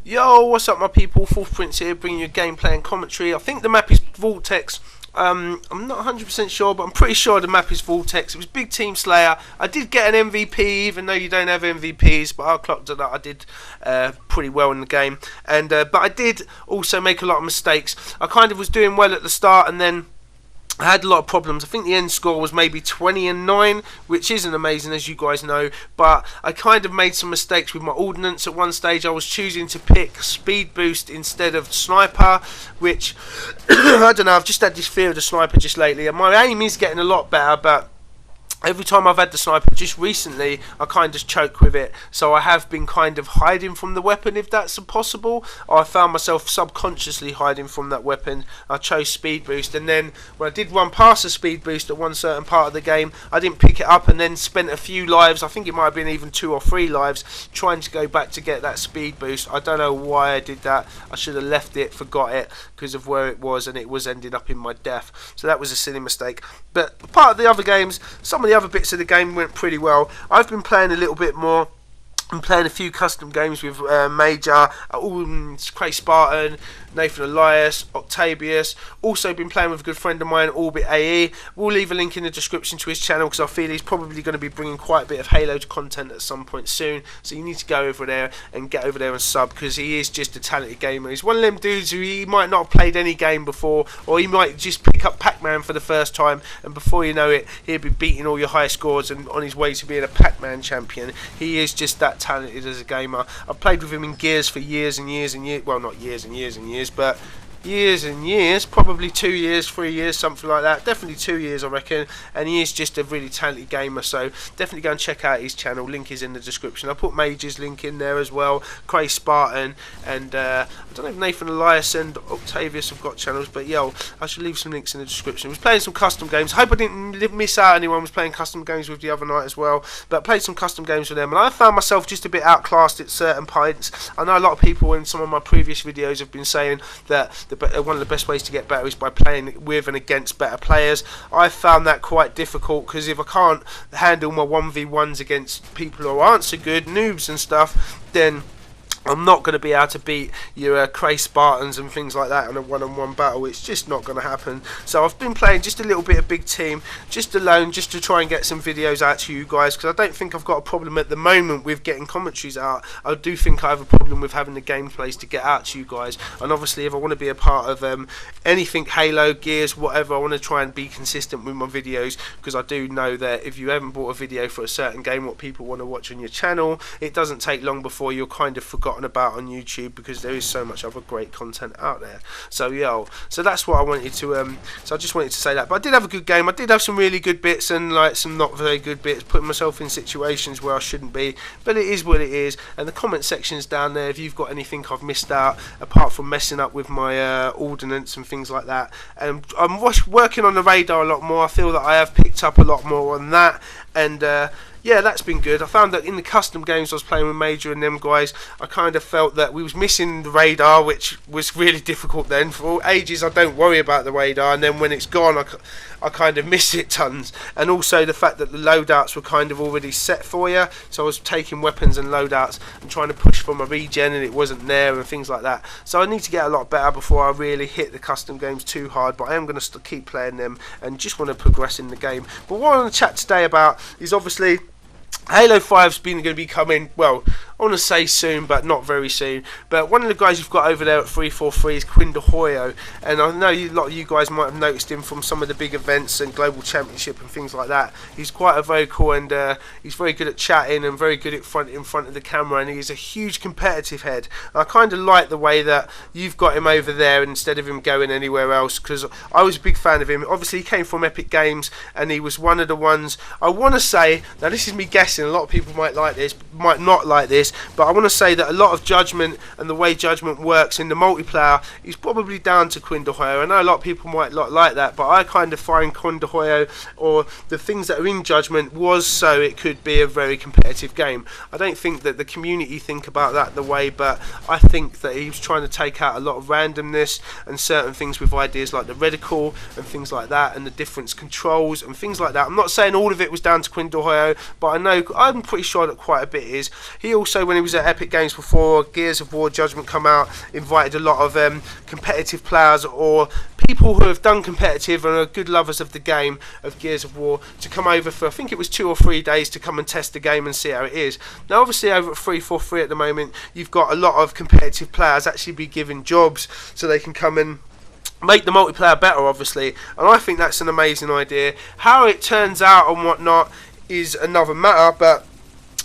Yo, what's up my people, Fourth Prince here, bringing you gameplay and commentary. I think the map is Vortex. I'm not 100% sure, but I'm pretty sure the map is Vortex. It was Big Team Slayer. I did get an MVP, even though you don't have MVPs, but I clocked that I did pretty well in the game. And but I did also make a lot of mistakes. I kind of was doing well at the start, and then I had a lot of problems. I think the end score was maybe 20-9, which isn't amazing, as you guys know, but I kind of made some mistakes with my ordnance. At one stage I was choosing to pick speed boost instead of sniper, which I don't know, I've just had this fear of the sniper just lately, and my aim is getting a lot better, but every time I've had the sniper just recently, I kind of choke with it. So I have been kind of hiding from the weapon, if that's possible. I found myself subconsciously hiding from that weapon. I chose speed boost, and then when I did run past the speed boost at one certain part of the game, I didn't pick it up, and then spent a few lives, I think it might have been even 2 or 3 lives, trying to go back to get that speed boost. I don't know why I did that. I should have left it, forgot it, because of where it was, and it was ended up in my death. So that was a silly mistake. But part of the other games, some of the other bits of the game went pretty well. I've been playing a little bit more. I'm playing a few custom games with Major, Cray Spartan, Nathan Elias, Octavius. Also been playing with a good friend of mine, Orbit AE. We'll leave a link in the description to his channel, because I feel he's probably going to be bringing quite a bit of Halo content at some point soon. So you need to go over there and get over there and sub, because he is just a talented gamer. He's one of them dudes who he might not have played any game before, or he might just pick up Pac-Man for the first time, and before you know it, he'll be beating all your high scores and on his way to being a Pac-Man champion. He is just that talented as a gamer. I've played with him in Gears for years and years and years. Well, not years and years and years, but years and years, probably 2 years, 3 years, something like that. Definitely 2 years, I reckon. And he is just a really talented gamer, so definitely go and check out his channel. Link is in the description. I'll put Major's link in there as well, Cray Spartan, and I don't know if Nathan Elias and Octavius have got channels, but yo, I should leave some links in the description. I was playing some custom games. Hope I didn't miss out anyone. I was playing custom games with the other night as well, but I played some custom games with them, and I found myself just a bit outclassed at certain points. I know a lot of people in some of my previous videos have been saying that one of the best ways to get better is by playing with and against better players. I found that quite difficult, because if I can't handle my 1v1s against people who aren't so good, noobs and stuff, then I'm not going to be able to beat your Cray Spartans and things like that in a one-on-one battle. It's just not going to happen. So I've been playing just a little bit of Big Team, just alone, just to try and get some videos out to you guys, because I don't think I've got a problem at the moment with getting commentaries out. I do think I have a problem with having the gameplays to get out to you guys. And obviously, if I want to be a part of anything Halo, Gears, whatever, I want to try and be consistent with my videos, because I do know that if you haven't bought a video for a certain game what people want to watch on your channel, it doesn't take long before you're kind of forgotten about on YouTube, because there is so much other great content out there. So so that's what I wanted to so I just wanted to say that. But I did have a good game. I did have some really good bits and like some not very good bits, putting myself in situations where I shouldn't be, but it is what it is. And the comment section's down there if you've got anything I've missed out, apart from messing up with my ordnance and things like that. And I'm working on the radar a lot more. I feel that I have picked up a lot more on that, and yeah, that's been good. I found that in the custom games I was playing with Major and them guys, I kind of felt that we was missing the radar, which was really difficult then. For ages I don't worry about the radar, and then when it's gone I kind of miss it tons. And also the fact that the loadouts were kind of already set for you, so I was taking weapons and loadouts and trying to push for my regen, and it wasn't there and things like that. So I need to get a lot better before I really hit the custom games too hard, but I am going to keep playing them and just want to progress in the game. But what I want to chat today about is obviously Halo 5's going to be coming, well, I want to say soon, but not very soon. But one of the guys you've got over there at 343 is Quinn DelHoyo, and I know a lot of you guys might have noticed him from some of the big events and global championship and things like that. He's quite a vocal, and he's very good at chatting and very good at in front of the camera, and he's a huge competitive head. And I kind of like the way that you've got him over there instead of him going anywhere else, because I was a big fan of him. Obviously he came from Epic Games, and he was one of the ones, I want to say, now this is me guessing, a lot of people might like this, might not like this, but I want to say that a lot of Judgment and the way Judgment works in the multiplayer is probably down to Quinn DelHoyo. I know a lot of people might not like that, but I kind of find Quinn DelHoyo, or the things that are in Judgment, was so it could be a very competitive game. I don't think that the community think about that the way, but I think that he was trying to take out a lot of randomness and certain things with ideas like the reticle and things like that, and the different controls and things like that. I'm not saying all of it was down to Quinn DelHoyo, but I know I'm pretty sure that quite a bit is. He also, when he was at Epic Games before Gears of War Judgment come out, invited a lot of competitive players or people who have done competitive and are good lovers of the game of Gears of War to come over for, I think it was 2 or 3 days, to come and test the game and see how it is. Now obviously over at 343 at the moment, you've got a lot of competitive players actually be given jobs so they can come and make the multiplayer better, obviously, and I think that's an amazing idea. How it turns out and whatnot is another matter, but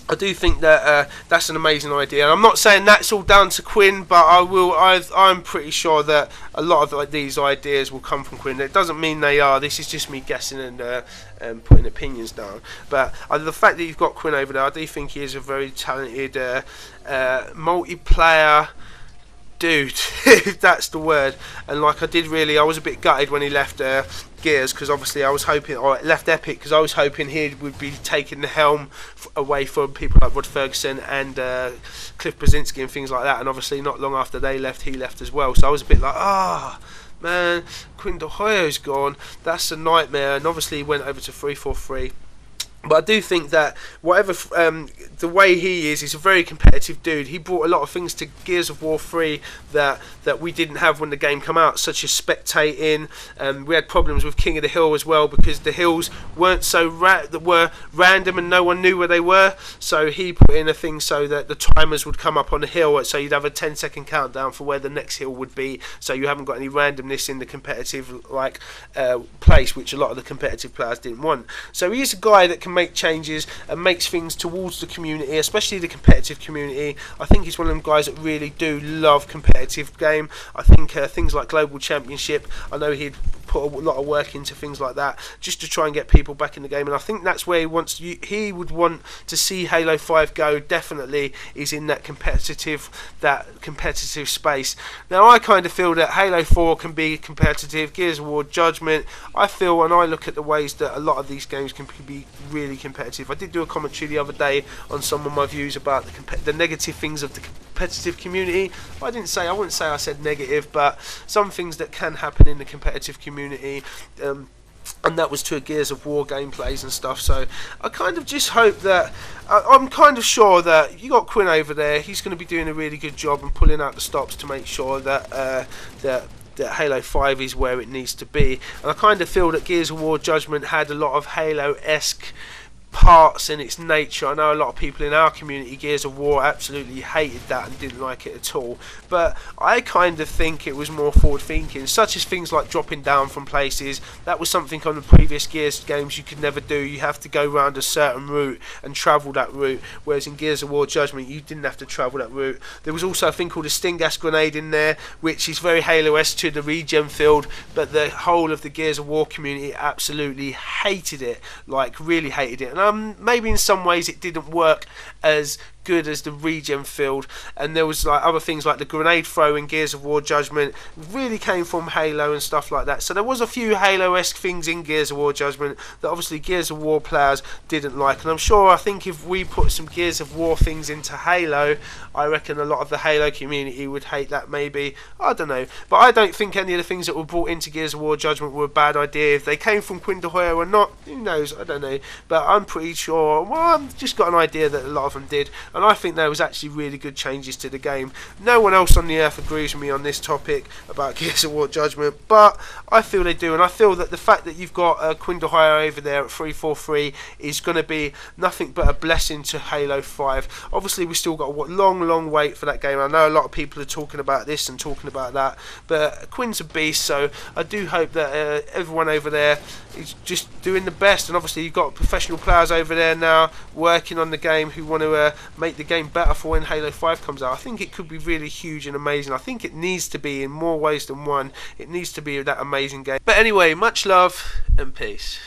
I do think that that's an amazing idea. And I'm not saying that's all down to Quinn, but I'm pretty sure that a lot of these ideas will come from Quinn. It doesn't mean they are. This is just me guessing and putting opinions down. But the fact that you've got Quinn over there, I do think he is a very talented multiplayer dude, if that's the word. And like I was a bit gutted when he left Gears, because obviously I was hoping, or left Epic, because I was hoping he would be taking the helm away from people like Rod Ferguson and Cliff Brzezinski and things like that. And obviously not long after they left, he left as well. So I was a bit like, man, Quinn DelHoyo's gone, that's a nightmare. And obviously he went over to 343. But I do think that whatever the way he is, he's a very competitive dude. He brought a lot of things to Gears of War 3 that we didn't have when the game came out, such as spectating. We had problems with King of the Hill as well, because the hills weren't so that were random and no one knew where they were. So he put in a thing so that the timers would come up on the hill, so you'd have a 10-second countdown for where the next hill would be. So you haven't got any randomness in the competitive place, which a lot of the competitive players didn't want. So he's a guy that can make changes and makes things towards the community, especially the competitive community. I think he's one of them guys that really do love competitive game. I think things like Global Championship, I know he'd put a lot of work into things like that just to try and get people back in the game, and I think that's where he would want to see Halo 5 go. Definitely is in that competitive space. Now I kind of feel that Halo 4 can be competitive, Gears of War Judgment, I feel, when I look at the ways that a lot of these games can be really competitive. I did do a commentary the other day on some of my views about the negative things of the competitive community. I wouldn't say I said negative, but some things that can happen in the competitive community, and that was to Gears of War gameplays and stuff. So I kind of just hope that I'm kind of sure that you got Quinn over there. He's going to be doing a really good job and pulling out the stops to make sure that that Halo 5 is where it needs to be. And I kind of feel that Gears of War Judgment had a lot of Halo-esque parts in its nature. I know a lot of people in our community, Gears of War, absolutely hated that and didn't like it at all, but I kind of think it was more forward thinking, such as things like dropping down from places. That was something on the previous Gears games you could never do. You have to go around a certain route and travel that route, whereas in Gears of War Judgment you didn't have to travel that route. There was also a thing called a sting gas grenade in there, which is very Halo-esque to the regen field, but the whole of the Gears of War community absolutely hated it, like really hated it. And maybe in some ways it didn't work as good as the regen field, and there was like other things like the grenade throw in Gears of War Judgment really came from Halo and stuff like that. So there was a few Halo-esque things in Gears of War Judgment that obviously Gears of War players didn't like, and I think if we put some Gears of War things into Halo, I reckon a lot of the Halo community would hate that. Maybe, I don't know, but I don't think any of the things that were brought into Gears of War Judgment were a bad idea. If they came from Quinn DelHoyo or not, who knows, I don't know, but I'm pretty sure, well, I've just got an idea that a lot of them did, and I think there was actually really good changes to the game. No one else on the earth agrees with me on this topic about Gears of War Judgment, but I feel they do, and I feel that the fact that you've got Quinn DelHoyo over there at 343 is going to be nothing but a blessing to Halo 5. Obviously we've still got a long wait for that game. I know a lot of people are talking about this and talking about that, but Quinn's a beast, so I do hope that everyone over there is just doing the best. And obviously you've got professional players over there now working on the game who want to make the game better for when Halo 5 comes out. I think it could be really huge and amazing. I think it needs to be in more ways than one. It needs to be that amazing game. But anyway, much love and peace.